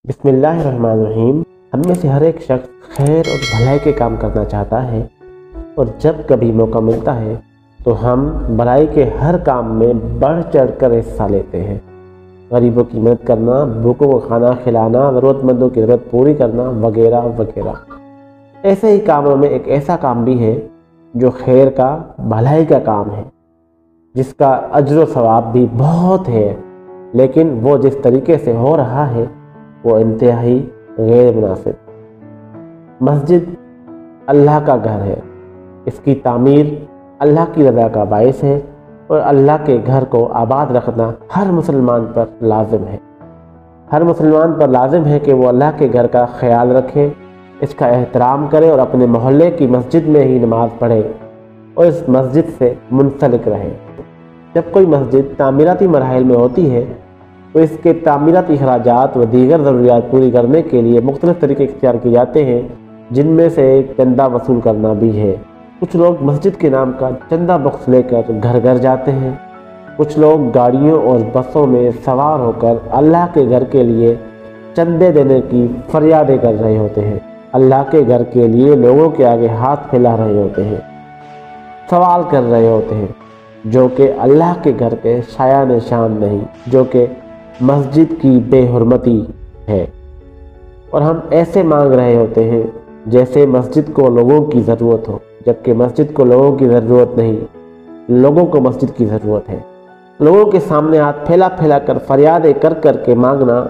बिस्मिल्लाहिर्रहमानिर्रहीम। हम में से हर एक शख्स खैर और भलाई के काम करना चाहता है और जब कभी मौका मिलता है तो हम भलाई के हर काम में बढ़ चढ़ कर हिस्सा लेते हैं। गरीबों की मदद करना, भूखों को खाना खिलाना, ज़रूरतमंदों की ज़रूरत पूरी करना वगैरह वगैरह। ऐसे ही कामों में एक ऐसा काम भी है जो खैर का, भलाई का काम है, जिसका अज्र व सवाब भी बहुत है, लेकिन वो जिस तरीके से हो रहा है वो इंतहाई गैर मुनासिब। मस्जिद अल्लाह का घर है, इसकी तामीर अल्लाह की रज़ा का बाइस है और अल्लाह के घर को आबाद रखना हर मुसलमान पर लाजिम है। हर मुसलमान पर लाजिम है कि वो अल्लाह के घर का ख्याल रखे, इसका एहतराम करे और अपने मोहल्ले की मस्जिद में ही नमाज पढ़े और इस मस्जिद से मुंसलिक रहे। जब कोई मस्जिद तामीराती मराहिल में होती है तो इसके तामीराती अखराजात व दीगर ज़रूरियात पूरी करने के लिए मुख्तलिफ़ तरीके इख्तियार किए जाते हैं, जिनमें से एक चंदा वसूल करना भी है। कुछ लोग मस्जिद के नाम का चंदा बॉक्स लेकर घर घर जाते हैं। कुछ लोग गाड़ियों और बसों में सवार होकर अल्लाह के घर के लिए चंदे देने की फरियादें कर रहे होते हैं। अल्लाह के घर के लिए लोगों के आगे हाथ फैला रहे होते हैं, सवाल कर रहे होते हैं, जो कि अल्लाह के घर के शायान शान नहीं, जो कि मस्जिद की बेहुरमती है। और हम ऐसे मांग रहे होते हैं जैसे मस्जिद को लोगों की ज़रूरत हो, जबकि मस्जिद को लोगों की ज़रूरत नहीं, लोगों को मस्जिद की ज़रूरत है। लोगों के सामने हाथ फैला फैला कर फरियादें कर कर के मांगना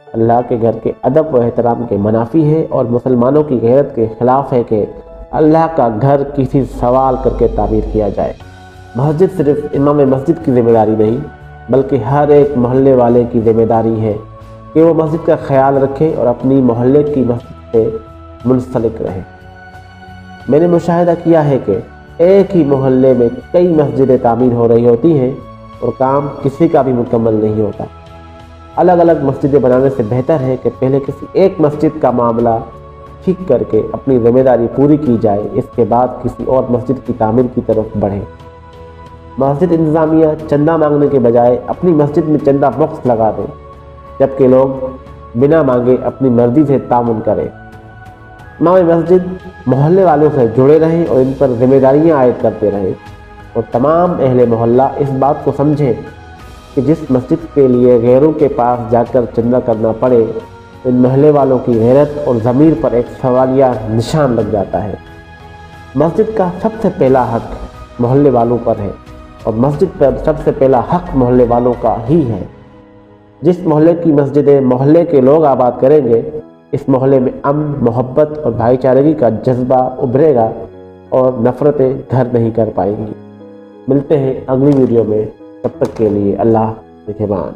अल्लाह के घर के अदब व एहतराम के मुनाफी है और मुसलमानों की गैरत के ख़िलाफ़ है कि अल्लाह का घर किसी सवाल करके तामीर किया जाए। मस्जिद सिर्फ इमाम मस्जिद की ज़िम्मेदारी नहीं, बल्कि हर एक मोहल्ले वाले की ज़िम्मेदारी है कि वो मस्जिद का ख्याल रखे और अपनी मोहल्ले की मस्जिद से मुंसलिक रहे। मैंने मुशाहिदा किया है कि एक ही मोहल्ले में कई मस्जिदें तामीर हो रही होती हैं और काम किसी का भी मुकम्मल नहीं होता। अलग अलग मस्जिदें बनाने से बेहतर है कि पहले किसी एक मस्जिद का मामला ठीक करके अपनी ज़िम्मेदारी पूरी की जाए, इसके बाद किसी और मस्जिद की तामीर की तरफ बढ़े। मस्जिद इंतज़ामिया चंदा मांगने के बजाय अपनी मस्जिद में चंदा बॉक्स लगा दे, जबकि लोग बिना मांगे अपनी मर्ज़ी से तामुन करें। इमाम मस्जिद मोहल्ले वालों से जुड़े रहें और इन पर जिम्मेदारियां आयद करते रहें और तमाम अहले मोहल्ला इस बात को समझें कि जिस मस्जिद के लिए गैरों के पास जाकर चंदा करना पड़े, इन मोहल्ले वालों की गैरत और ज़मीर पर एक सवालिया निशान लग जाता है। मस्जिद का सबसे पहला हक मोहल्ले वालों पर है और मस्जिद पर सबसे पहला हक मोहल्ले वालों का ही है। जिस मोहल्ले की मस्जिदें मोहल्ले के लोग आबाद करेंगे, इस मोहल्ले में अमन, मोहब्बत और भाईचारगी का जज्बा उभरेगा और नफ़रतें घर नहीं कर पाएंगी। मिलते हैं अगली वीडियो में, तब तक के लिए अल्लाह निगहबान।